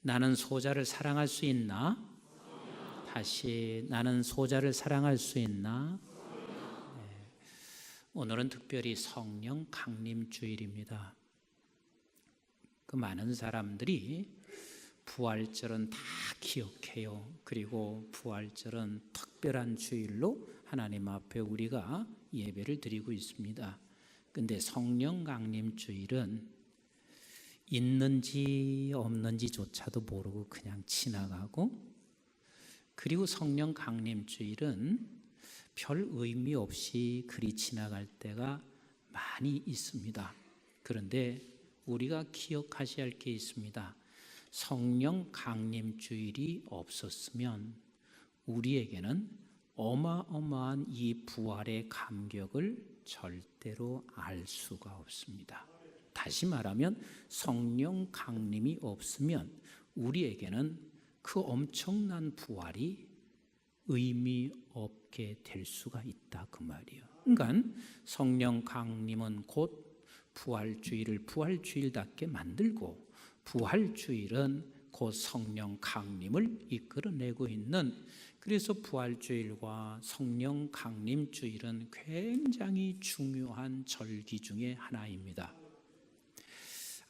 나는 소자를 사랑할 수 있나? 다시, 나는 소자를 사랑할 수 있나? 오늘은 특별히 성령 강림 주일입니다. 그 많은 사람들이 부활절은 다 기억해요. 그리고 부활절은 특별한 주일로 하나님 앞에 우리가 예배를 드리고 있습니다. 근데 성령 강림 주일은 있는지 없는지조차도 모르고 그냥 지나가고, 그리고 성령 강림 주일은 별 의미 없이 그리 지나갈 때가 많이 있습니다. 그런데 우리가 기억하셔야 할 게 있습니다. 성령 강림 주일이 없었으면 우리에게는 어마어마한 이 부활의 감격을 절대로 알 수가 없습니다. 다시 말하면 성령 강림이 없으면 우리에게는 그 엄청난 부활이 의미 없게 될 수가 있다, 그 말이에요. 그러니까 성령 강림은 곧 부활주일을 부활주일답게 만들고, 부활주일은 곧 성령 강림을 이끌어내고 있는, 그래서 부활주일과 성령 강림주일은 굉장히 중요한 절기 중에 하나입니다.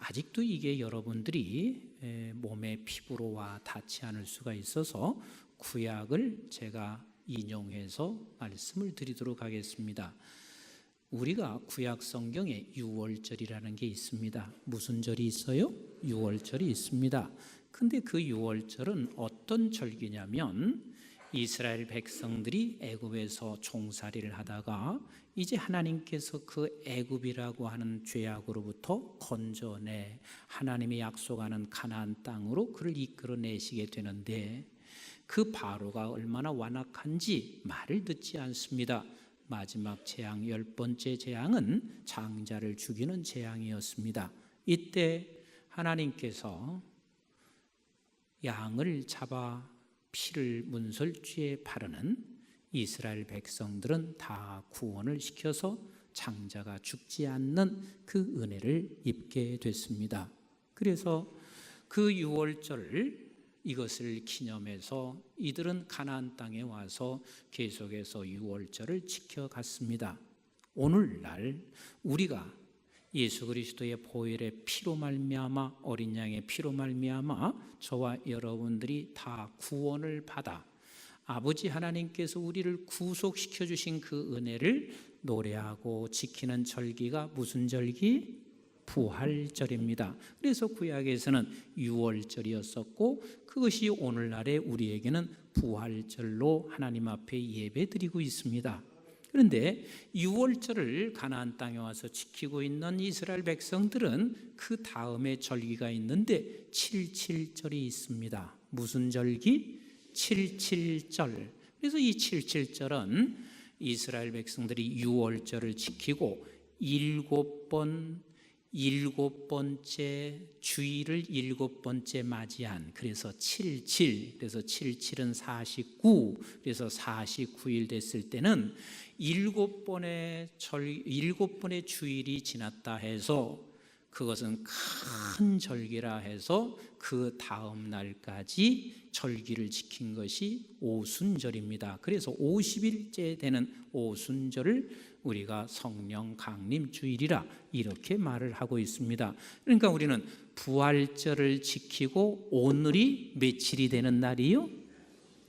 아직도 이게 여러분들이 몸의 피부로와 닿지 않을 수가 있어서 구약을 제가 인용해서 말씀을 드리도록 하겠습니다. 우리가 구약 성경에 유월절이라는 게 있습니다. 무슨 절이 있어요? 유월절이 있습니다. 근데 그 유월절은 어떤 절기냐면, 이스라엘 백성들이 애굽에서 종살이를 하다가 이제 하나님께서 그 애굽이라고 하는 죄악으로부터 건져내 하나님이 약속하는 가나안 땅으로 그를 이끌어내시게 되는데, 그 바로가 얼마나 완악한지 말을 듣지 않습니다. 마지막 재앙, 10번째 재앙은 장자를 죽이는 재앙이었습니다. 이때 하나님께서 양을 잡아 피를 문설주에 바르는 이스라엘 백성들은 다 구원을 시켜서 장자가 죽지 않는 그 은혜를 입게 됐습니다. 그래서 그 유월절, 이것을 기념해서 이들은 가나안 땅에 와서 계속해서 유월절을 지켜갔습니다. 오늘날 우리가 예수 그리스도의 보혈의 피로 말미암아, 어린 양의 피로 말미암아 저와 여러분들이 다 구원을 받아 아버지 하나님께서 우리를 구속시켜 주신 그 은혜를 노래하고 지키는 절기가 무슨 절기? 부활절입니다. 그래서 구약에서는 유월절이었었고, 그것이 오늘날의 우리에게는 부활절로 하나님 앞에 예배드리고 있습니다. 그런데 유월절을 가나안 땅에 와서 지키고 있는 이스라엘 백성들은 그 다음에 절기가 있는데 77절이 있습니다. 무슨 절기? 77절. 그래서 이 77절은 이스라엘 백성들이 유월절을 지키고 일곱 번째 주일을 7번째 맞이한, 그래서 77, 그래서 77은 49, 그래서 49일 됐을 때는 7번의 주일이 지났다 해서 그것은 큰 절기라 해서 그 다음 날까지 절기를 지킨 것이 오순절입니다. 그래서 50일째 되는 오순절을 우리가 성령 강림 주일이라 이렇게 말을 하고 있습니다. 그러니까 우리는 부활절을 지키고 오늘이 며칠이 되는 날이요?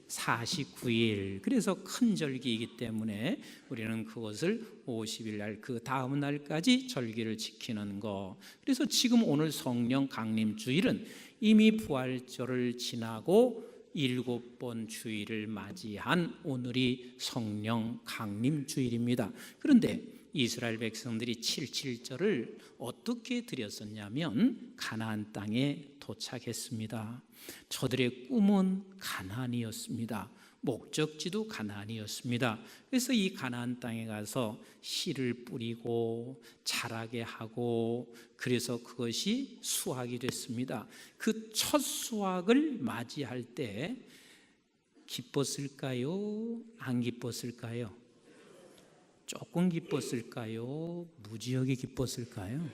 49일. 그래서 큰 절기이기 때문에 우리는 그것을 50일 날, 그 다음 날까지 절기를 지키는 거. 그래서 지금 오늘 성령 강림 주일은 이미 부활절을 지나고 7번 주일을 맞이한 오늘이 성령 강림 주일입니다. 그런데 이스라엘 백성들이 77절을 어떻게 드렸었냐면 가나안 땅에 도착했습니다. 저들의 꿈은 가나안이었습니다. 목적지도 가나안이었습니다. 그래서 이 가나안 땅에 가서 씨를 뿌리고 자라게 하고, 그래서 그것이 수확이 됐습니다. 그 첫 수확을 맞이할 때 기뻤을까요? 안 기뻤을까요? 조금 기뻤을까요? 무지하게 기뻤을까요?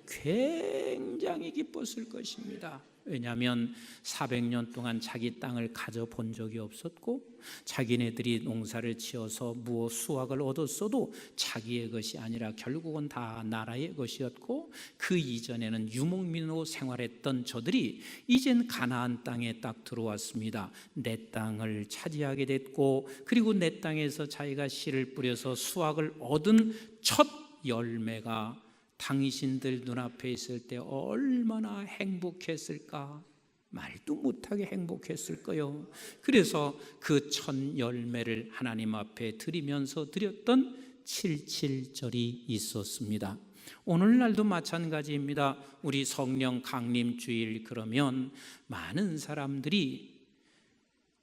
굉장히 기뻤을 것입니다. 왜냐하면 400년 동안 자기 땅을 가져본 적이 없었고 자기네들이 농사를 지어서 무엇 수확을 얻었어도 자기의 것이 아니라 결국은 다 나라의 것이었고 그 이전에는 유목민으로 생활했던 저들이 이젠 가나안 땅에 딱 들어왔습니다. 내 땅을 차지하게 됐고 그리고 내 땅에서 자기가 씨를 뿌려서 수확을 얻은 첫 열매가 당신들 눈앞에 있을 때 얼마나 행복했을까? 말도 못하게 행복했을 거요. 그래서 그 첫 열매를 하나님 앞에 드리면서 드렸던 77절이 있었습니다. 오늘날도 마찬가지입니다. 우리 성령 강림 주일 그러면 많은 사람들이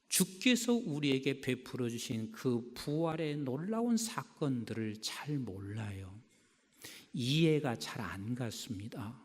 주께서 우리에게 베풀어 주신 그 부활의 놀라운 사건들을 잘 몰라요. 이해가 잘 안 갔습니다.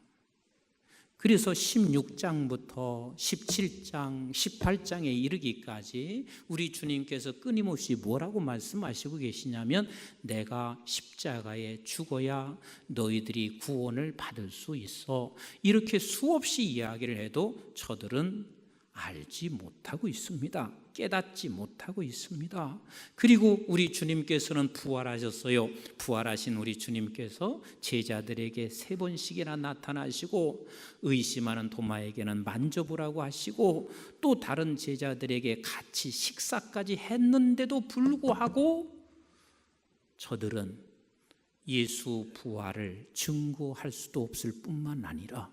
그래서 16장부터 17장, 18장에 이르기까지 우리 주님께서 끊임없이 뭐라고 말씀하시고 계시냐면 내가 십자가에 죽어야 너희들이 구원을 받을 수 있어. 이렇게 수없이 이야기를 해도 저들은 알지 못하고 있습니다. 깨닫지 못하고 있습니다. 그리고 우리 주님께서는 부활하셨어요. 부활하신 우리 주님께서 제자들에게 3번씩이나 나타나시고 의심하는 도마에게는 만져보라고 하시고 또 다른 제자들에게 같이 식사까지 했는데도 불구하고 저들은 예수 부활을 증거할 수도 없을 뿐만 아니라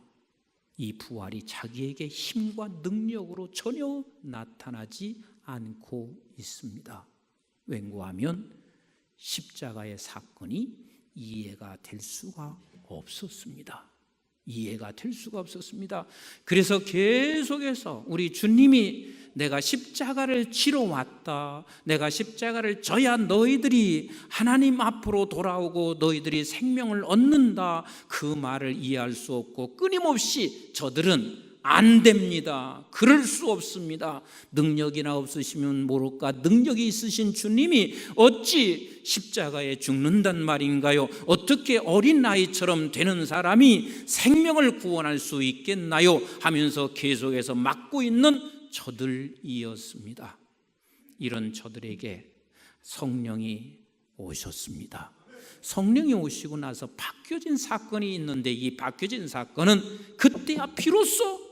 이 부활이 자기에게 힘과 능력으로 전혀 나타나지 않고 있습니다. 왠고하면 십자가의 사건이 이해가 될 수가 없었습니다. 이해가 될 수가 없었습니다. 그래서 계속해서 우리 주님이 내가 십자가를 지러 왔다. 내가 십자가를 져야 너희들이 하나님 앞으로 돌아오고 너희들이 생명을 얻는다. 그 말을 이해할 수 없고 끊임없이 저들은 안 됩니다. 그럴 수 없습니다. 능력이나 없으시면 모를까 능력이 있으신 주님이 어찌 십자가에 죽는단 말인가요? 어떻게 어린 나이처럼 되는 사람이 생명을 구원할 수 있겠나요? 하면서 계속해서 막고 있는 저들이었습니다. 이런 저들에게 성령이 오셨습니다. 성령이 오시고 나서 바뀌어진 사건이 있는데 이 바뀌어진 사건은 그때야 비로소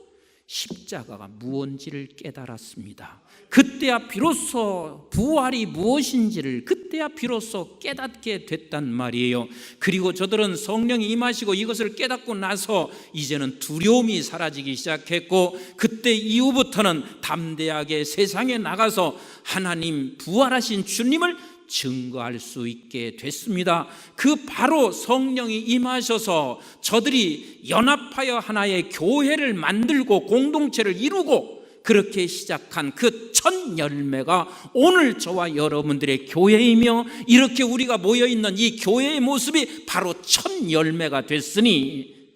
십자가가 무엇인지를 깨달았습니다. 그때야 비로소 부활이 무엇인지를 그때야 비로소 깨닫게 됐단 말이에요. 그리고 저들은 성령이 임하시고 이것을 깨닫고 나서 이제는 두려움이 사라지기 시작했고 그때 이후부터는 담대하게 세상에 나가서 하나님 부활하신 주님을 증거할 수 있게 됐습니다. 그 바로 성령이 임하셔서 저들이 연합하여 하나의 교회를 만들고 공동체를 이루고 그렇게 시작한 그 첫 열매가 오늘 저와 여러분들의 교회이며 이렇게 우리가 모여있는 이 교회의 모습이 바로 첫 열매가 됐으니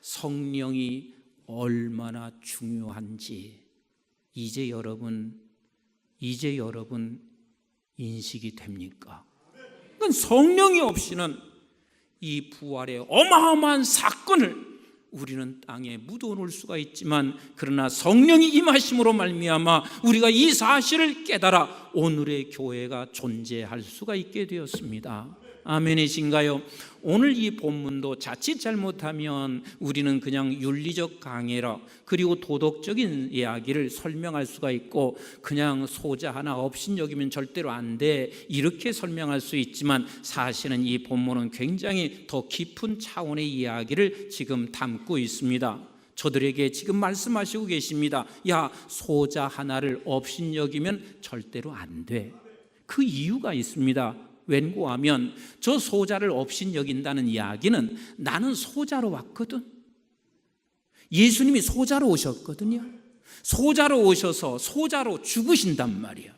성령이 얼마나 중요한지 이제 여러분 인식이 됩니까? 그러니까 성령이 없이는 이 부활의 어마어마한 사건을 우리는 땅에 묻어놓을 수가 있지만 그러나 성령이 임하심으로 말미암아 우리가 이 사실을 깨달아 오늘의 교회가 존재할 수가 있게 되었습니다. 아멘이신가요? 오늘 이 본문도 자칫 잘못하면 우리는 그냥 윤리적 강해라 그리고 도덕적인 이야기를 설명할 수가 있고 그냥 소자 하나 업신여기면 절대로 안 돼 이렇게 설명할 수 있지만 사실은 이 본문은 굉장히 더 깊은 차원의 이야기를 지금 담고 있습니다. 저들에게 지금 말씀하시고 계십니다. 야, 소자 하나를 업신여기면 절대로 안 돼. 그 이유가 있습니다. 왠고하면 저 소자를 업신여긴다는 이야기는 나는 소자로 왔거든. 예수님이 소자로 오셨거든요. 소자로 오셔서 소자로 죽으신단 말이야.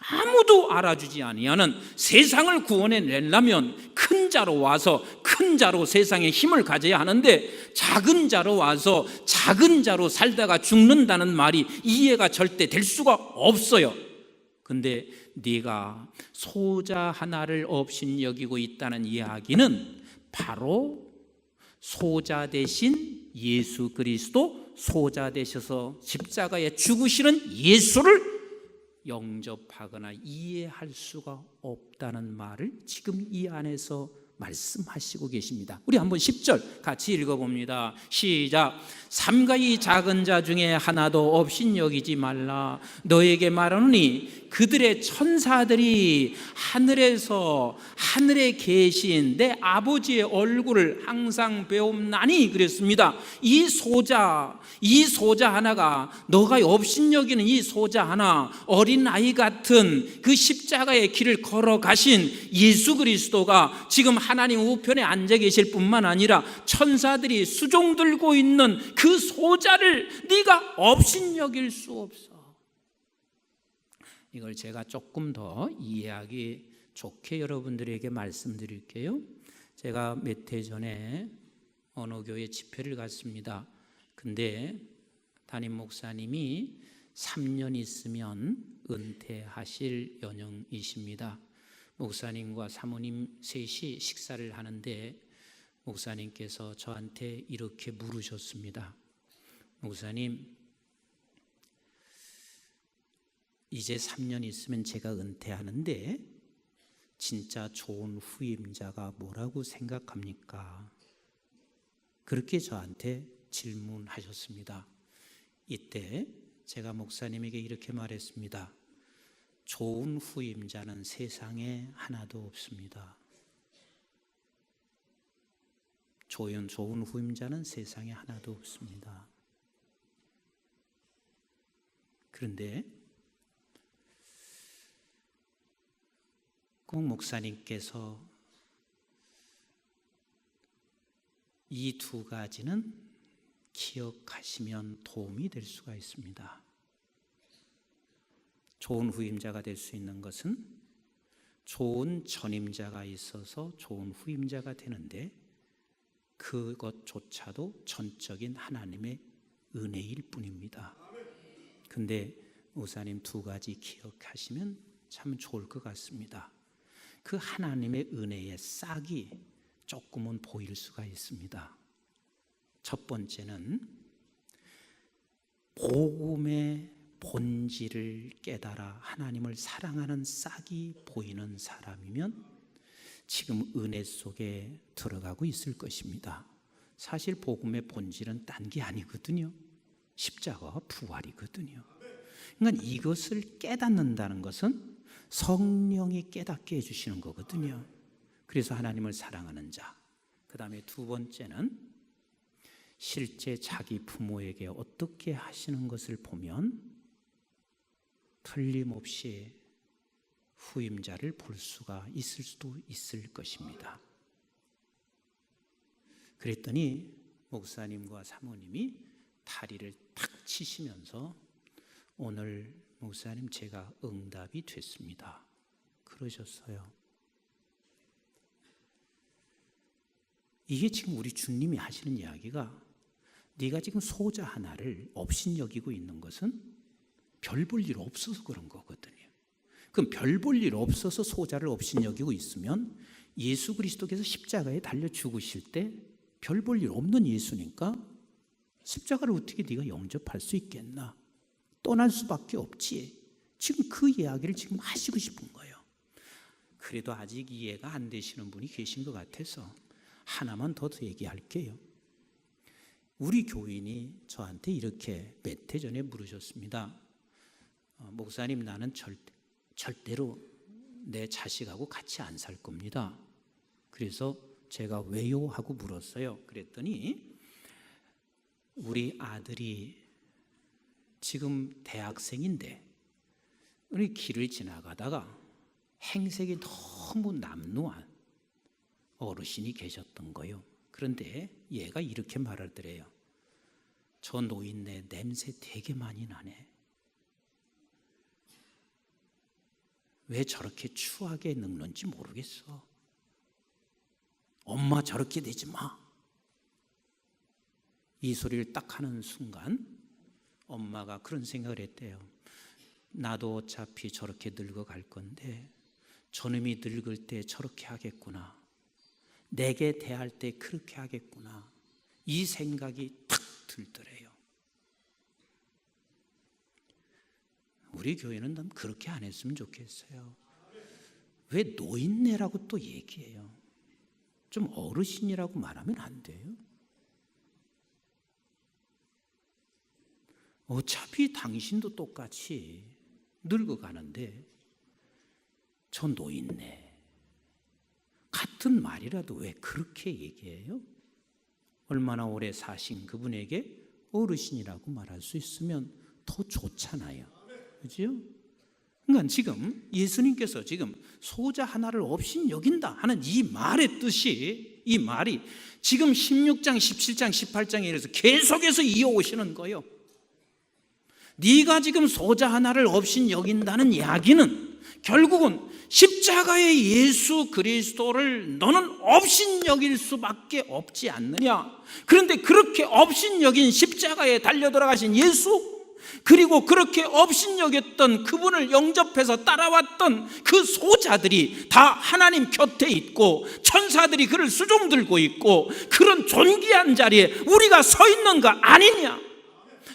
아무도 알아주지 아니하는 세상을 구원해내려면 큰 자로 와서 큰 자로 세상에 힘을 가져야 하는데 작은 자로 와서 작은 자로 살다가 죽는다는 말이 이해가 절대 될 수가 없어요. 근데 네가 소자 하나를 업신여기고 있다는 이야기는 바로 소자 대신 예수 그리스도, 소자 되셔서 십자가에 죽으시는 예수를 영접하거나 이해할 수가 없다는 말을 지금 이 안에서 말씀하시고 계십니다. 우리 한번 10절 같이 읽어봅니다. 시작. 삼가이 작은 자 중에 하나도 없인 여기지 말라. 너에게 말하노니 그들의 천사들이 하늘에 계신 내 아버지의 얼굴을 항상 배움나니 그랬습니다. 이 소자 하나가, 너가 없인 여기는 이 소자 하나, 어린아이 같은 그 십자가의 길을 걸어가신 예수 그리스도가 지금 하나님 우편에 앉아 계실 뿐만 아니라 천사들이 수종 들고 있는 그 소자를 네가 없인 여길 수 없어. 이걸 제가 조금 더 이해하기 좋게 여러분들에게 말씀드릴게요. 제가 몇 해 전에 어느 교회 집회를 갔습니다. 근데 담임 목사님이 3년 있으면 은퇴하실 연령이십니다. 목사님과 사모님 셋이 식사를 하는데 목사님께서 저한테 이렇게 물으셨습니다. 목사님, 이제 3년 있으면 제가 은퇴하는데 진짜 좋은 후임자가 뭐라고 생각합니까? 그렇게 저한테 질문하셨습니다. 이때 제가 목사님에게 이렇게 말했습니다. 좋은 후임자는 세상에 하나도 없습니다. 좋은 후임자는 세상에 하나도 없습니다. 그런데 꼭 목사님께서 이 두 가지는 기억하시면 도움이 될 수가 있습니다. 좋은 후임자가 될 수 있는 것은 좋은 전임자가 있어서 좋은 후임자가 되는데 그것조차도 전적인 하나님의 은혜일 뿐입니다. 근데 목사님 두 가지 기억하시면 참 좋을 것 같습니다. 그 하나님의 은혜의 싹이 조금은 보일 수가 있습니다. 첫 번째는 복음의 본질을 깨달아 하나님을 사랑하는 싹이 보이는 사람이면 지금 은혜 속에 들어가고 있을 것입니다. 사실 복음의 본질은 딴 게 아니거든요. 십자가와 부활이거든요. 그러니까 이것을 깨닫는다는 것은 성령이 깨닫게 해주시는 거거든요. 그래서 하나님을 사랑하는 자. 그 다음에 두 번째는 실제 자기 부모에게 어떻게 하시는 것을 보면 틀림없이 후임자를 볼 수가 있을 수도 있을 것입니다. 그랬더니 목사님과 사모님이 다리를 탁 치시면서 오늘 목사님 제가 응답이 됐습니다. 그러셨어요. 이게 지금 우리 주님이 하시는 이야기가 네가 지금 소자 하나를 업신여기고 있는 것은 별 볼 일 없어서 그런 거거든요. 그럼 별 볼 일 없어서 소자를 업신여기고 있으면 예수 그리스도께서 십자가에 달려 죽으실 때 별 볼 일 없는 예수니까 십자가를 어떻게 네가 영접할 수 있겠나? 떠날 수밖에 없지. 지금 그 이야기를 지금 하시고 싶은 거예요. 그래도 아직 이해가 안 되시는 분이 계신 것 같아서 하나만 더 얘기할게요. 우리 교인이 저한테 이렇게 몇 해 전에 물으셨습니다. 목사님, 나는 절대로 내 자식하고 같이 안 살 겁니다. 그래서 제가 왜요? 하고 물었어요. 그랬더니 우리 아들이 지금 대학생인데 우리 길을 지나가다가 행색이 너무 남루한 어르신이 계셨던 거예요. 그런데 얘가 이렇게 말하더래요. 저 노인네 냄새 되게 많이 나네. 왜 저렇게 추하게 늙는지 모르겠어. 엄마 저렇게 되지 마. 이 소리를 딱 하는 순간 엄마가 그런 생각을 했대요. 나도 어차피 저렇게 늙어갈 건데 저놈이 늙을 때 저렇게 하겠구나. 내게 대할 때 그렇게 하겠구나. 이 생각이 탁 들더래요. 우리 교회는 난 그렇게 안 했으면 좋겠어요. 왜 노인네라고 또 얘기해요? 좀 어르신이라고 말하면 안 돼요? 어차피 당신도 똑같이 늙어가는데 저 노인네 같은 말이라도 왜 그렇게 얘기해요? 얼마나 오래 사신 그분에게 어르신이라고 말할 수 있으면 더 좋잖아요. 그죠? 그러니까 지금 예수님께서 지금 소자 하나를 없인 여긴다 하는 이 말의 뜻이, 이 말이 지금 16장, 17장, 18장에 이래서 계속해서 이어오시는 거예요. 네가 지금 소자 하나를 없인 여긴다는 이야기는 결국은 십자가의 예수 그리스도를 너는 없인 여길 수밖에 없지 않느냐. 그런데 그렇게 없인 여긴 십자가에 달려 들어가신 예수, 그리고 그렇게 없인 여겼던 그분을 영접해서 따라왔던 그 소자들이 다 하나님 곁에 있고 천사들이 그를 수종 들고 있고 그런 존귀한 자리에 우리가 서 있는 거 아니냐.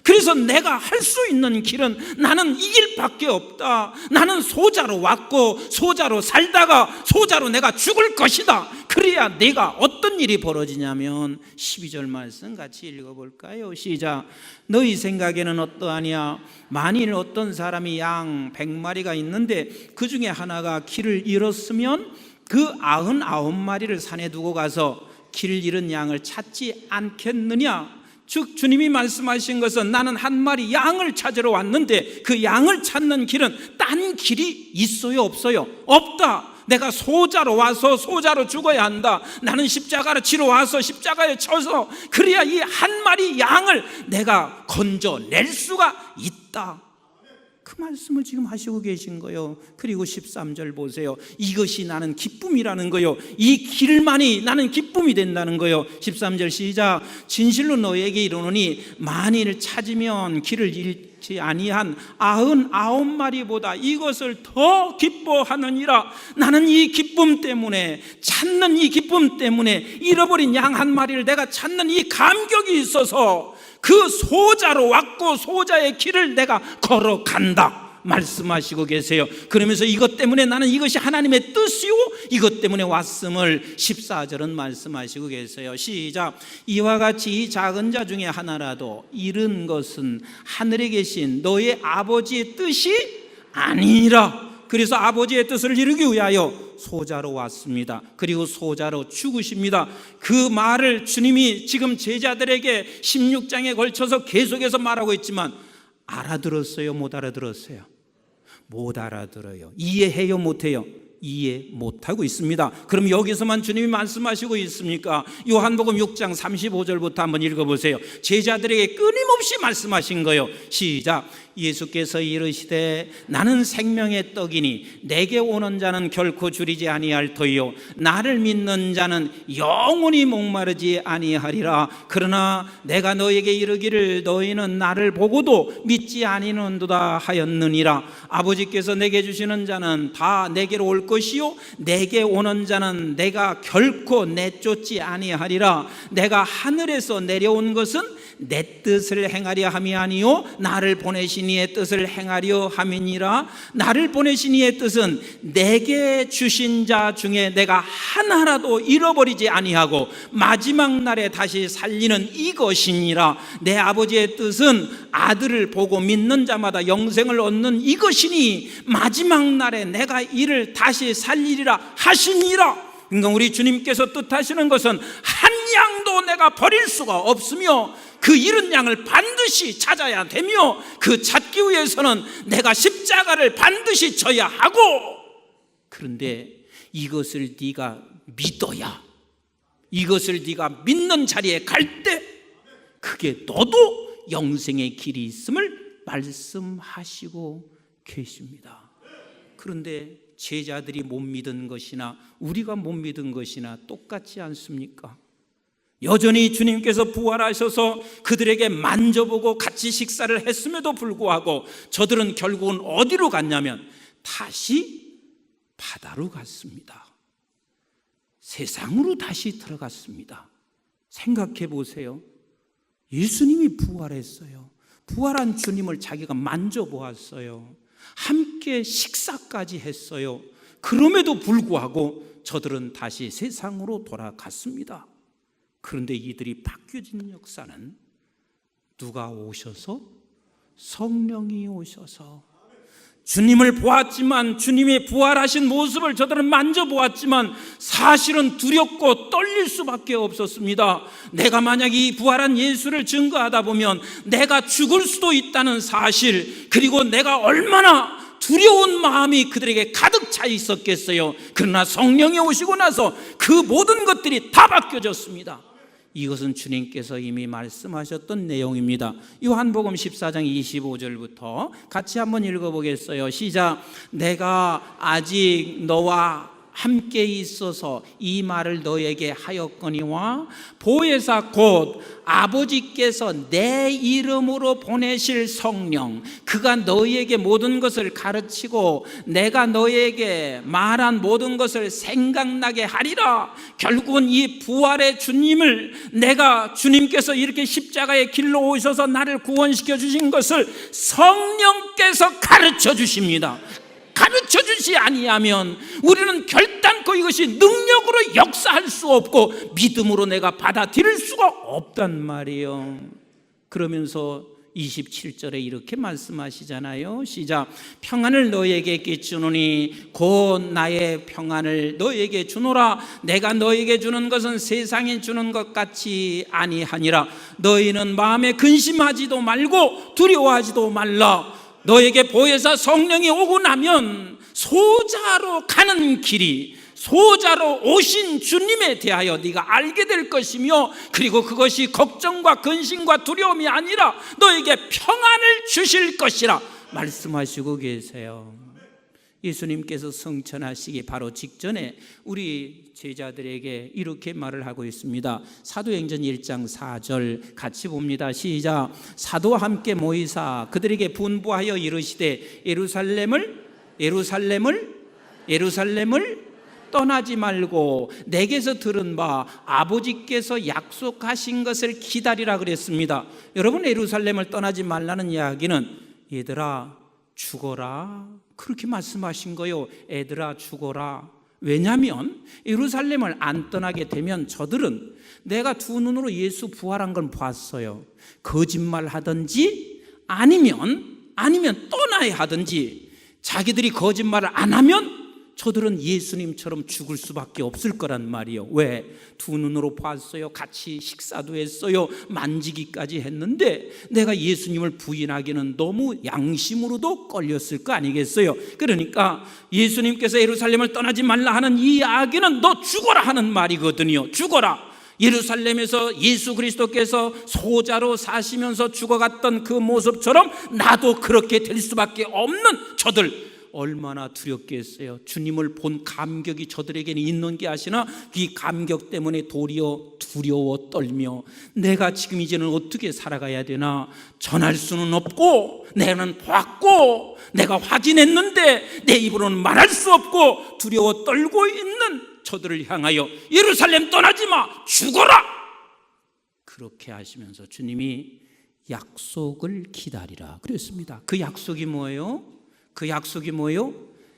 그래서 내가 할 수 있는 길은 나는 이 길밖에 없다. 나는 소자로 왔고 소자로 살다가 소자로 내가 죽을 것이다. 그래야 내가 어떤 일이 벌어지냐면 12절 말씀 같이 읽어볼까요? 시작. 너희 생각에는 어떠하냐? 만일 어떤 사람이 양 100마리가 있는데 그 중에 하나가 길을 잃었으면 그 99마리를 산에 두고 가서 길을 잃은 양을 찾지 않겠느냐? 즉 주님이 말씀하신 것은 나는 한 마리 양을 찾으러 왔는데 그 양을 찾는 길은 딴 길이 있어요? 없어요? 없다. 내가 소자로 와서 소자로 죽어야 한다. 나는 십자가를 지러 와서 십자가에 쳐서 그래야 이 한 마리 양을 내가 건져낼 수가 있다. 그 말씀을 지금 하시고 계신 거예요. 그리고 13절 보세요. 이것이 나는 기쁨이라는 거예요. 이 길만이 나는 기쁨이 된다는 거예요. 13절 시작. 진실로 너에게 이르노니 만일 찾으면 길을 잃지 아니한 99마리보다 이것을 더 기뻐하느니라. 나는 이 기쁨 때문에, 찾는 이 기쁨 때문에 잃어버린 양 한 마리를 내가 찾는 이 감격이 있어서 그 소자로 왔고 소자의 길을 내가 걸어간다 말씀하시고 계세요. 그러면서 이것 때문에 나는 이것이 하나님의 뜻이요 이것 때문에 왔음을 14절은 말씀하시고 계세요. 시작. 이와 같이 이 작은 자 중에 하나라도 잃은 것은 하늘에 계신 너의 아버지의 뜻이 아니라. 그래서 아버지의 뜻을 이루기 위하여 소자로 왔습니다. 그리고 소자로 죽으십니다. 그 말을 주님이 지금 제자들에게 16장에 걸쳐서 계속해서 말하고 있지만 알아들었어요? 못 알아들었어요? 못 알아들어요. 이해해요? 못해요? 이해 못하고 있습니다. 그럼 여기서만 주님이 말씀하시고 있습니까? 요한복음 6장 35절부터 한번 읽어보세요. 제자들에게 끊임없이 말씀하신 거예요. 시작. 예수께서 이르시되 나는 생명의 떡이니 내게 오는 자는 결코 줄이지 아니할 터이요 나를 믿는 자는 영원히 목마르지 아니하리라. 그러나 내가 너에게 이르기를 너희는 나를 보고도 믿지 아니하는도다 하였느니라. 아버지께서 내게 주시는 자는 다 내게로 올 것이요 내게 오는 자는 내가 결코 내쫓지 아니하리라. 내가 하늘에서 내려온 것은 내 뜻을 행하려 함이 아니요 나를 보내신 이의 뜻을 행하려 함이니라. 나를 보내신 이의 뜻은 내게 주신 자 중에 내가 하나라도 잃어버리지 아니하고 마지막 날에 다시 살리는 이것이니라. 내 아버지의 뜻은 아들을 보고 믿는 자마다 영생을 얻는 이것이니 마지막 날에 내가 이를 다시 살리리라 하시니라. 그러니까 우리 주님께서 뜻하시는 것은 한 양도 내가 버릴 수가 없으며 그 잃은 양을 반드시 찾아야 되며 그 찾기 위해서는 내가 십자가를 반드시 져야 하고, 그런데 이것을 네가 믿어야, 이것을 네가 믿는 자리에 갈 때 그게 너도 영생의 길이 있음을 말씀하시고 계십니다. 그런데 제자들이 못 믿은 것이나 우리가 못 믿은 것이나 똑같지 않습니까? 여전히 주님께서 부활하셔서 그들에게 만져보고 같이 식사를 했음에도 불구하고 저들은 결국은 어디로 갔냐면 다시 바다로 갔습니다. 세상으로 다시 들어갔습니다. 생각해 보세요. 예수님이 부활했어요. 부활한 주님을 자기가 만져보았어요. 함께 식사까지 했어요. 그럼에도 불구하고 저들은 다시 세상으로 돌아갔습니다. 그런데 이들이 바뀌어진 역사는 누가 오셔서? 성령이 오셔서. 주님을 보았지만, 주님의 부활하신 모습을 저들은 만져보았지만 사실은 두렵고 떨릴 수밖에 없었습니다. 내가 만약 이 부활한 예수를 증거하다 보면 내가 죽을 수도 있다는 사실, 그리고 내가 얼마나 두려운 마음이 그들에게 가득 차 있었겠어요. 그러나 성령이 오시고 나서 그 모든 것들이 다 바뀌어졌습니다. 이것은 주님께서 이미 말씀하셨던 내용입니다. 요한복음 14장 25절부터 같이 한번 읽어보겠어요. 시작. 내가 아직 너와 함께 있어서 이 말을 너에게 하였거니와 보혜사 곧 아버지께서 내 이름으로 보내실 성령, 그가 너희에게 모든 것을 가르치고 내가 너희에게 말한 모든 것을 생각나게 하리라. 결국은 이 부활의 주님을, 내가 주님께서 이렇게 십자가의 길로 오셔서 나를 구원시켜 주신 것을 성령께서 가르쳐 주십니다. 가르쳐 주지 아니하면 우리는 결단코 이것이 능력으로 역사할 수 없고 믿음으로 내가 받아들일 수가 없단 말이에요. 그러면서 27절에 이렇게 말씀하시잖아요. 시작. 평안을 너에게 끼치노니 곧 나의 평안을 너에게 주노라. 내가 너에게 주는 것은 세상에 주는 것 같이 아니하니라. 너희는 마음에 근심하지도 말고 두려워하지도 말라. 너에게 보혜사 성령이 오고 나면 소자로 가는 길이, 소자로 오신 주님에 대하여 네가 알게 될 것이며, 그리고 그것이 걱정과 근심과 두려움이 아니라 너에게 평안을 주실 것이라 말씀하시고 계세요. 예수님께서 성천하시기 바로 직전에 우리 제자들에게 이렇게 말을 하고 있습니다. 사도행전 1장 4절 같이 봅니다. 시작. 사도와 함께 모이사 그들에게 분부하여 이르시되 예루살렘을 떠나지 말고 내게서 들은 바 아버지께서 약속하신 것을 기다리라 그랬습니다. 여러분, 예루살렘을 떠나지 말라는 이야기는 얘들아 죽어라, 그렇게 말씀하신 거예요. 애들아 죽어라. 왜냐하면 예루살렘을 안 떠나게 되면 저들은 내가 두 눈으로 예수 부활한 건 봤어요. 거짓말 하든지 아니면 떠나야 하든지, 자기들이 거짓말을 안 하면 저들은 예수님처럼 죽을 수밖에 없을 거란 말이에요. 왜? 두 눈으로 봤어요. 같이 식사도 했어요. 만지기까지 했는데 내가 예수님을 부인하기는 너무 양심으로도 걸렸을 거 아니겠어요? 그러니까 예수님께서 예루살렘을 떠나지 말라 하는 이 이야기는 너 죽어라 하는 말이거든요. 죽어라. 예루살렘에서 예수 그리스도께서 소자로 사시면서 죽어갔던 그 모습처럼 나도 그렇게 될 수밖에 없는 저들, 얼마나 두렵겠어요. 주님을 본 감격이 저들에게는 있는 게 아시나 이 감격 때문에 도리어 두려워 떨며 내가 지금 이제는 어떻게 살아가야 되나, 전할 수는 없고 내는 봤고 내가 확인했는데 내 입으로는 말할 수 없고 두려워 떨고 있는 저들을 향하여 예루살렘 떠나지 마, 죽어라, 그렇게 하시면서 주님이 약속을 기다리라 그랬습니다. 그 약속이 뭐예요? 그 약속이 뭐예요?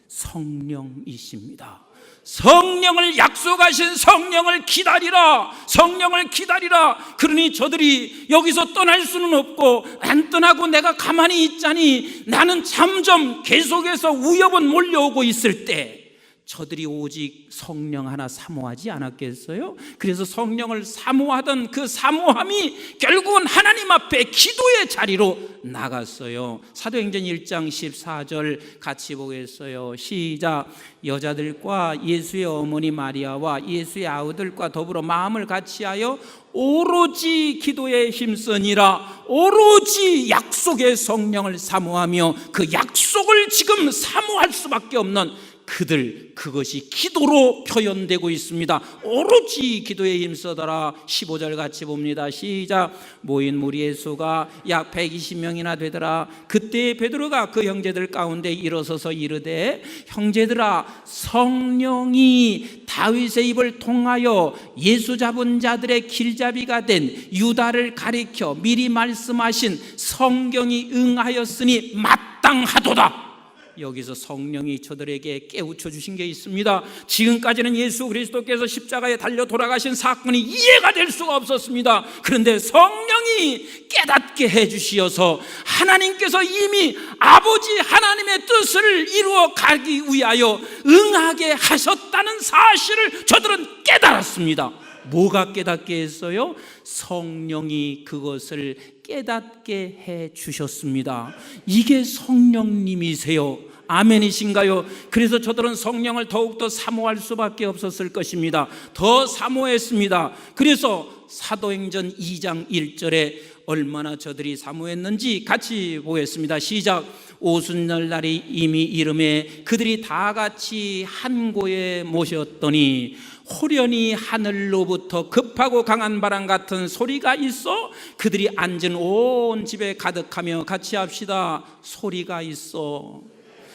성령이십니다. 성령을 약속하신 성령을 기다리라. 성령을 기다리라. 그러니 저들이 여기서 떠날 수는 없고 안 떠나고 내가 가만히 있자니 나는 점점 계속해서 위협은 몰려오고 있을 때 저들이 오직 성령 하나 사모하지 않았겠어요? 그래서 성령을 사모하던 그 사모함이 결국은 하나님 앞에 기도의 자리로 나갔어요. 사도행전 1장 14절 같이 보겠어요. 시작. 여자들과 예수의 어머니 마리아와 예수의 아우들과 더불어 마음을 같이하여 오로지 기도에 힘쓰니라. 오로지 약속의 성령을 사모하며 그 약속을 지금 사모할 수밖에 없는 그것이 기도로 표현되고 있습니다. 오로지 기도에 힘써더라. 15절 같이 봅니다. 시작. 모인 무리의 수가 약 120명이나 되더라. 그때 베드로가 그 형제들 가운데 일어서서 이르되 형제들아, 성령이 다윗의 입을 통하여 예수 잡은 자들의 길잡이가 된 유다를 가리켜 미리 말씀하신 성경이 응하였으니 마땅하도다. 여기서 성령이 저들에게 깨우쳐 주신 게 있습니다. 지금까지는 예수 그리스도께서 십자가에 달려 돌아가신 사건이 이해가 될 수가 없었습니다. 그런데 성령이 깨닫게 해주시어서 하나님께서 이미 아버지 하나님의 뜻을 이루어 가기 위하여 응하게 하셨다는 사실을 저들은 깨달았습니다. 뭐가 깨닫게 했어요? 성령이 그것을 깨닫게 해 주셨습니다. 이게 성령님이세요. 아멘이신가요? 그래서 저들은 성령을 더욱더 사모할 수밖에 없었을 것입니다. 더 사모했습니다. 그래서 사도행전 2장 1절에 얼마나 저들이 사모했는지 같이 보겠습니다. 시작. 오순절 날이 이미 이름에 그들이 다 같이 한 곳에 모셨더니 호련히 하늘로부터 급하고 강한 바람 같은 소리가 있어 그들이 앉은 온 집에 가득하며 같이 합시다. 소리가 있어.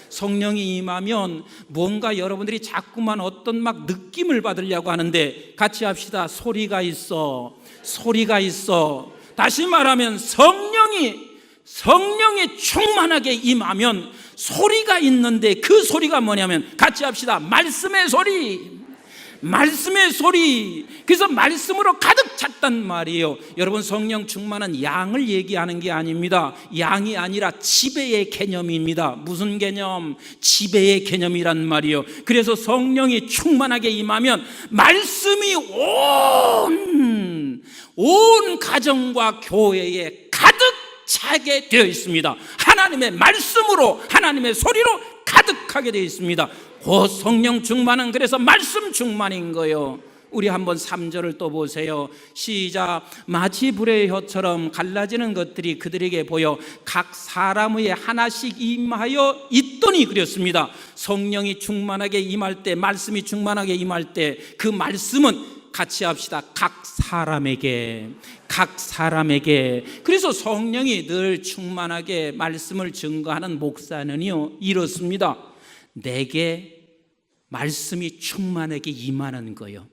성령이 임하면 뭔가 여러분들이 자꾸만 어떤 막 느낌을 받으려고 하는데 같이 합시다. 소리가 있어. 소리가 있어. 다시 말하면 성령이 충만하게 임하면 소리가 있는데 그 소리가 뭐냐면 같이 합시다. 말씀의 소리. 말씀의 소리. 그래서 말씀으로 가득 찼단 말이에요. 여러분, 성령 충만한 양을 얘기하는 게 아닙니다. 양이 아니라 지배의 개념입니다. 무슨 개념? 지배의 개념이란 말이에요. 그래서 성령이 충만하게 임하면 말씀이 온 가정과 교회에 가득 차게 되어 있습니다. 하나님의 말씀으로, 하나님의 소리로 가득하게 되어 있습니다. 그 성령 충만은 그래서 말씀 충만인 거예요. 우리 한번 3절을 또 보세요. 시작. 마치 불의 혀처럼 갈라지는 것들이 그들에게 보여 각 사람 위에 하나씩 임하여 있더니 그랬습니다. 성령이 충만하게 임할 때, 말씀이 충만하게 임할 때 그 말씀은 같이 합시다. 각 사람에게. 그래서 성령이 늘 충만하게 말씀을 증거하는 목사는요 이렇습니다. 내게 말씀이 충만하게 임하는 거예요.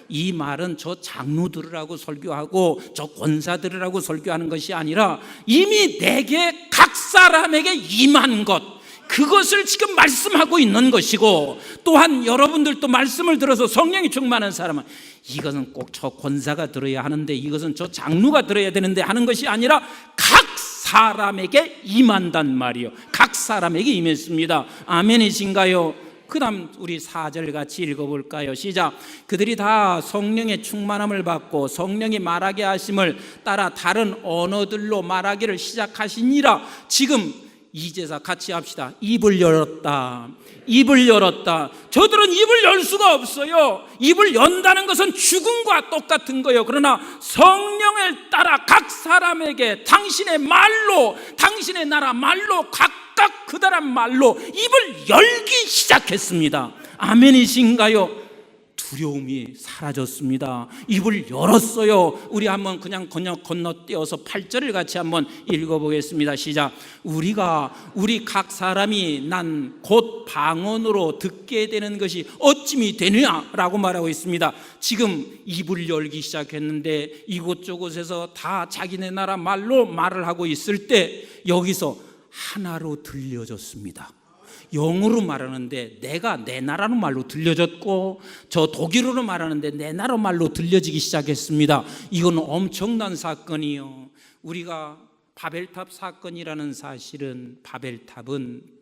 이 말은 저 장로 들으라고 설교하고 저 권사 들으라고 설교하는 것이 아니라 이미 내게 각 사람에게 임한 것, 그것을 지금 말씀하고 있는 것이고, 또한 여러분들도 말씀을 들어서 성령이 충만한 사람은 이것은 꼭 저 권사가 들어야 하는데, 이것은 저 장로가 들어야 되는데 하는 것이 아니라 각 사람에게 임한단 말이요. 각 사람에게 임했습니다. 아멘이신가요? 그 다음 우리 4절 같이 읽어볼까요? 시작. 그들이 다 성령의 충만함을 받고 성령이 말하게 하심을 따라 다른 언어들로 말하기를 시작하시니라. 지금 이제서 같이 합시다. 입을 열었다. 저들은 입을 열 수가 없어요. 입을 연다는 것은 죽음과 똑같은 거예요. 그러나 성령을 따라 각 사람에게 당신의 말로, 당신의 나라 말로, 각각 그 나라 말로 입을 열기 시작했습니다. 아멘이신가요? 두려움이 사라졌습니다. 입을 열었어요. 우리 한번 그냥 건너뛰어서 8절을 같이 한번 읽어보겠습니다. 시작. 우리 각 사람이 난 곧 방언으로 듣게 되는 것이 어찌미 되느냐라고 말하고 있습니다. 지금 입을 열기 시작했는데 이곳저곳에서 다 자기네 나라 말로 말을 하고 있을 때 여기서 하나로 들려졌습니다. 영어로 말하는데 내가 내 나라로 말로 들려졌고, 저 독일어로 말하는데 내 나라 말로 들려지기 시작했습니다. 이건 엄청난 사건이요. 우리가 바벨탑 사건이라는 사실은, 바벨탑은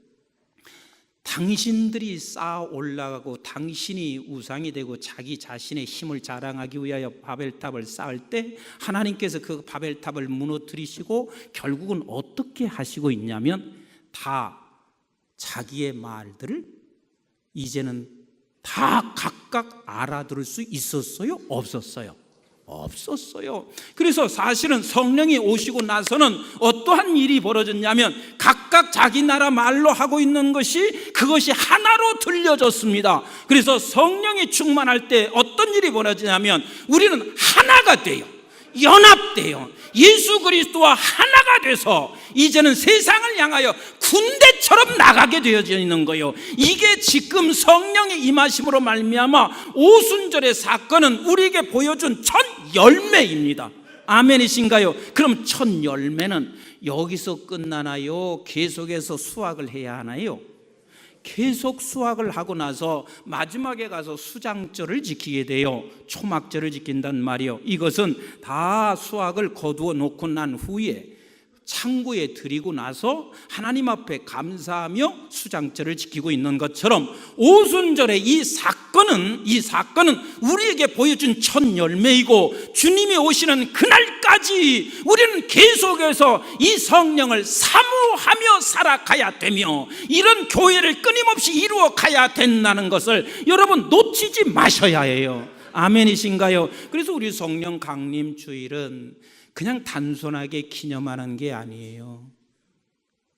당신들이 쌓아 올라가고 당신이 우상이 되고 자기 자신의 힘을 자랑하기 위하여 바벨탑을 쌓을 때 하나님께서 그 바벨탑을 무너뜨리시고 결국은 어떻게 하시고 있냐면, 다 자기의 말들을 이제는 다 각각 알아들을 수 있었어요? 없었어요? 없었어요. 그래서 사실은 성령이 오시고 나서는 어떠한 일이 벌어졌냐면 각각 자기 나라 말로 하고 있는 것이 그것이 하나로 들려졌습니다. 그래서 성령이 충만할 때 어떤 일이 벌어지냐면 우리는 하나가 돼요. 연합돼요. 예수 그리스도와 하나가 돼서 이제는 세상을 향하여 군대처럼 나가게 되어져 있는 거예요. 이게 지금 성령의 임하심으로 말미암아 오순절의 사건은 우리에게 보여준 첫 열매입니다. 아멘이신가요? 그럼 첫 열매는 여기서 끝나나요? 계속해서 수확을 해야 하나요? 계속 수확을 하고 나서 마지막에 가서 수장절을 지키게 돼요. 초막절을 지킨단 말이요. 이것은 다 수확을 거두어 놓고 난 후에 창고에 드리고 나서 하나님 앞에 감사하며 수장절을 지키고 있는 것처럼 오순절의 이 사건은 우리에게 보여준 첫 열매이고 주님이 오시는 그날까지 우리는 계속해서 이 성령을 사모하며 살아가야 되며 이런 교회를 끊임없이 이루어 가야 된다는 것을 여러분 놓치지 마셔야 해요. 아멘이신가요? 그래서 우리 성령 강림 주일은 그냥 단순하게 기념하는 게 아니에요.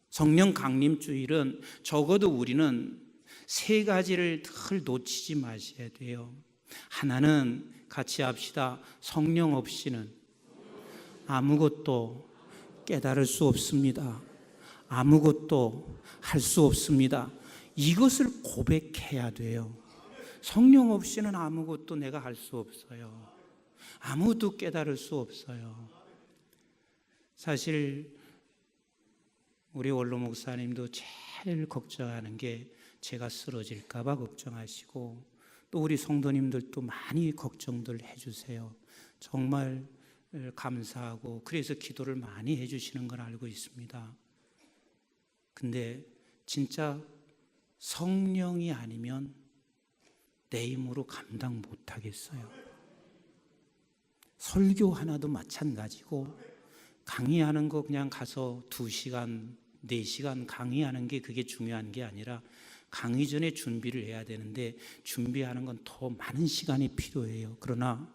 성령 강림 주일은 적어도 우리는 세 가지를 늘 놓치지 마셔야 돼요. 하나는 같이 합시다. 성령 없이는 아무것도 깨달을 수 없습니다. 아무것도 할 수 없습니다. 이것을 고백해야 돼요. 성령 없이는 아무것도 내가 할 수 없어요. 아무것도 깨달을 수 없어요. 사실 우리 원로 목사님도 제일 걱정하는 게 제가 쓰러질까 봐 걱정하시고 또 우리 성도님들도 많이 걱정들 해주세요. 정말 감사하고 그래서 기도를 많이 해주시는 걸 알고 있습니다. 근데 진짜 성령이 아니면 내 힘으로 감당 못하겠어요. 설교 하나도 마찬가지고 강의하는 거 그냥 가서 2시간, 4시간 강의하는 게 그게 중요한 게 아니라 강의 전에 준비를 해야 되는데 준비하는 건 더 많은 시간이 필요해요. 그러나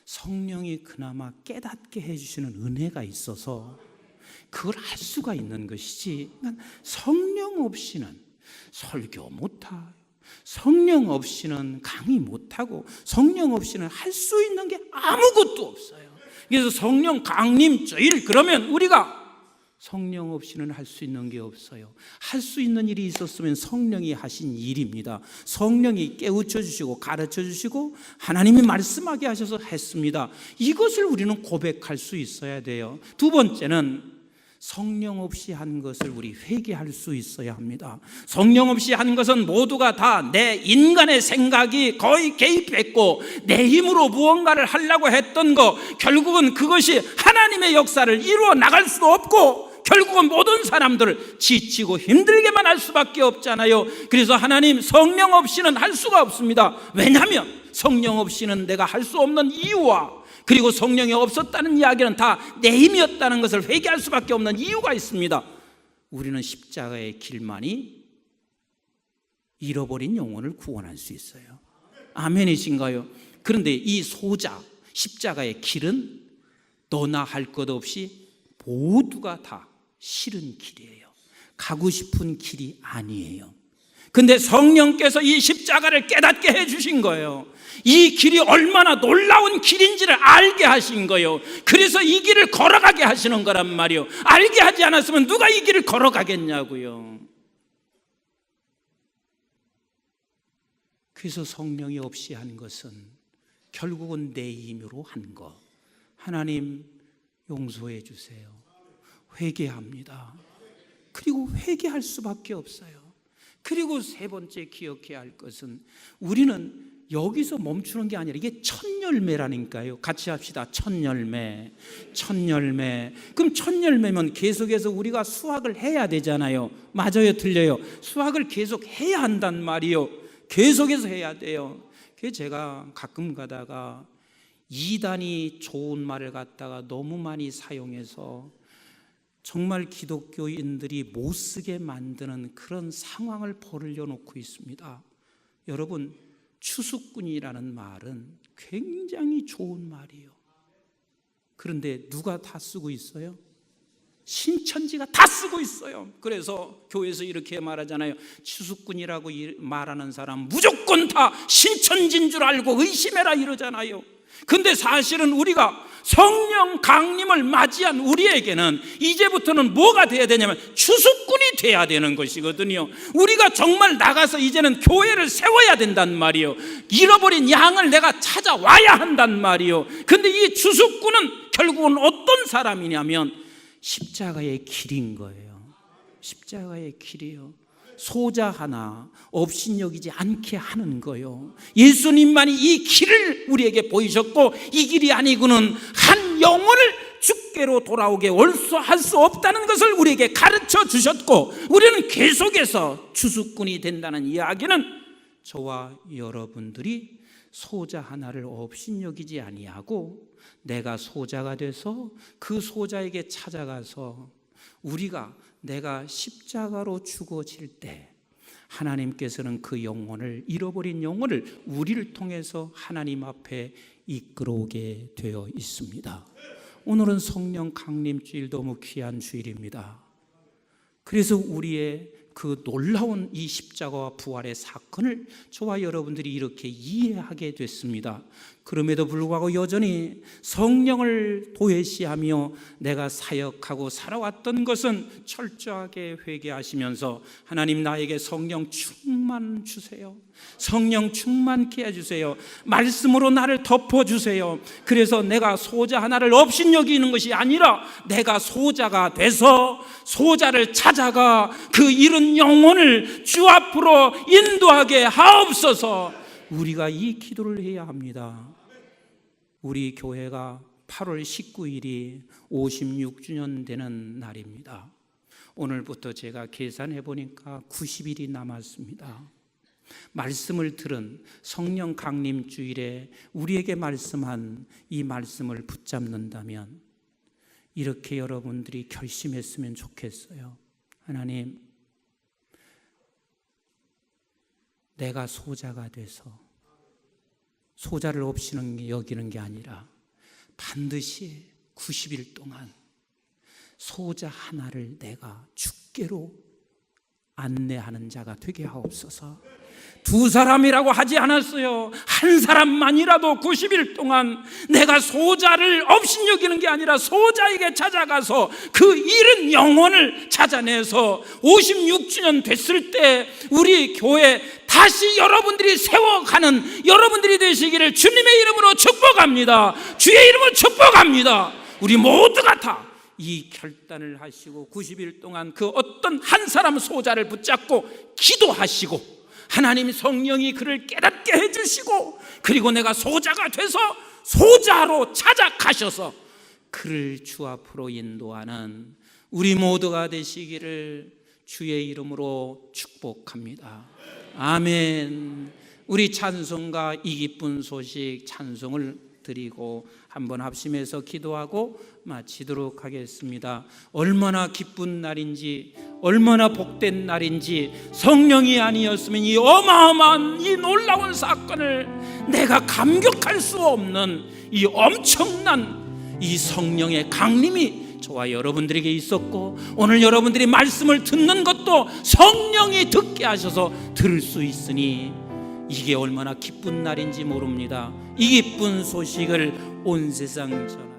성령이 그나마 깨닫게 해주시는 은혜가 있어서 그걸 할 수가 있는 것이지 성령 없이는 설교 못해요. 성령 없이는 강의 못하고 성령 없이는 할 수 있는 게 아무것도 없어요. 그래서 성령 강림 주일 그러면 우리가 성령 없이는 할 수 있는 게 없어요. 할 수 있는 일이 있었으면 성령이 하신 일입니다. 성령이 깨우쳐 주시고 가르쳐 주시고 하나님이 말씀하게 하셔서 했습니다. 이것을 우리는 고백할 수 있어야 돼요. 두 번째는 성령 없이 한 것을 우리 회개할 수 있어야 합니다. 성령 없이 한 것은 모두가 다 내 인간의 생각이 거의 개입했고 내 힘으로 무언가를 하려고 했던 거 결국은 그것이 하나님의 역사를 이루어 나갈 수도 없고 결국은 모든 사람들을 지치고 힘들게만 할 수밖에 없잖아요. 그래서 하나님 성령 없이는 할 수가 없습니다. 왜냐하면 성령 없이는 내가 할 수 없는 이유와 그리고 성령이 없었다는 이야기는 다 내 힘이었다는 것을 회개할 수밖에 없는 이유가 있습니다. 우리는 십자가의 길만이 잃어버린 영혼을 구원할 수 있어요. 아멘이신가요? 그런데 이 소자 십자가의 길은 너나 할 것 없이 모두가 다 싫은 길이에요. 가고 싶은 길이 아니에요. 근데 성령께서 이 십자가를 깨닫게 해주신 거예요. 이 길이 얼마나 놀라운 길인지를 알게 하신 거예요. 그래서 이 길을 걸어가게 하시는 거란 말이에요. 알게 하지 않았으면 누가 이 길을 걸어가겠냐고요. 그래서 성령이 없이 한 것은 결국은 내 힘으로 한 것. 하나님 용서해 주세요. 회개합니다. 그리고 회개할 수밖에 없어요. 그리고 세 번째 기억해야 할 것은 우리는 여기서 멈추는 게 아니라 이게 첫 열매라니까요. 같이 합시다. 첫 열매. 첫 열매. 그럼 첫 열매면 계속해서 우리가 수확을 해야 되잖아요. 맞아요, 틀려요? 수확을 계속 해야 한단 말이요. 계속해서 해야 돼요. 그래서 제가 가끔 가다가 이단이 좋은 말을 갖다가 너무 많이 사용해서 정말 기독교인들이 못 쓰게 만드는 그런 상황을 벌여 놓고 있습니다. 여러분, 추수꾼이라는 말은 굉장히 좋은 말이에요. 그런데 누가 다 쓰고 있어요? 신천지가 다 쓰고 있어요. 그래서 교회에서 이렇게 말하잖아요. 추수꾼이라고 말하는 사람 무조건 다 신천지인 줄 알고 의심해라 이러잖아요. 근데 사실은 우리가 성령 강림을 맞이한 우리에게는 이제부터는 뭐가 돼야 되냐면 추수꾼이 돼야 되는 것이거든요. 우리가 정말 나가서 이제는 교회를 세워야 된단 말이에요. 잃어버린 양을 내가 찾아와야 한단 말이에요. 근데 이 추수꾼은 결국은 어떤 사람이냐면 십자가의 길인 거예요. 십자가의 길이에요. 소자 하나 업신여기지 않게 하는 거예요. 예수님만이 이 길을 우리에게 보이셨고, 이 길이 아니고는 한 영혼을 주께로 돌아오게 할 수 없다는 것을 우리에게 가르쳐 주셨고, 우리는 계속해서 추수꾼이 된다는 이야기는 저와 여러분들이 소자 하나를 업신여기지 아니하고 내가 소자가 돼서 그 소자에게 찾아가서 내가 십자가로 죽어질 때 하나님께서는 그 영혼을, 잃어버린 영혼을 우리를 통해서 하나님 앞에 이끌어오게 되어 있습니다. 오늘은 성령 강림주일, 너무 귀한 주일입니다. 그래서 우리의 그 놀라운 이 십자가와 부활의 사건을 저와 여러분들이 이렇게 이해하게 됐습니다. 그럼에도 불구하고 여전히 성령을 도외시하며 내가 사역하고 살아왔던 것은 철저하게 회개하시면서 하나님, 나에게 성령 충만 주세요. 성령 충만케 해주세요. 말씀으로 나를 덮어주세요. 그래서 내가 소자 하나를 업신여기는 것이 아니라 내가 소자가 돼서 소자를 찾아가 그 잃은 영혼을 주 앞으로 인도하게 하옵소서. 우리가 이 기도를 해야 합니다. 우리 교회가 8월 19일이 56주년 되는 날입니다. 오늘부터 제가 계산해 보니까 90일이 남았습니다. 말씀을 들은 성령 강림 주일에 우리에게 말씀한 이 말씀을 붙잡는다면 이렇게 여러분들이 결심했으면 좋겠어요. 하나님, 내가 소자가 돼서 소자를 없이는 여기는 게 아니라 반드시 90일 동안 소자 하나를 내가 주께로 안내하는 자가 되게 하옵소서. 두 사람이라고 하지 않았어요. 한 사람만이라도 90일 동안 내가 소자를 업신여기는 게 아니라 소자에게 찾아가서 그 잃은 영혼을 찾아내서 56주년 됐을 때 우리 교회 다시 여러분들이 세워가는 여러분들이 되시기를 주님의 이름으로 축복합니다. 주의 이름으로 축복합니다. 우리 모두가 다 이 결단을 하시고 90일 동안 그 어떤 한 사람 소자를 붙잡고 기도하시고 하나님 성령이 그를 깨닫게 해주시고, 그리고 내가 소자가 돼서 소자로 찾아가셔서 그를 주 앞으로 인도하는 우리 모두가 되시기를 주의 이름으로 축복합니다. 아멘. 우리 찬송가 이 기쁜 소식 찬송을 드리고 한번 합심해서 기도하고 마치도록 하겠습니다. 얼마나 기쁜 날인지, 얼마나 복된 날인지, 성령이 아니었으면 이 어마어마한 이 놀라운 사건을 내가 감격할 수 없는 이 엄청난 이 성령의 강림이 저와 여러분들에게 있었고, 오늘 여러분들이 말씀을 듣는 것도 성령이 듣게 하셔서 들을 수 있으니 이게 얼마나 기쁜 날인지 모릅니다. 이 기쁜 소식을 온 세상 전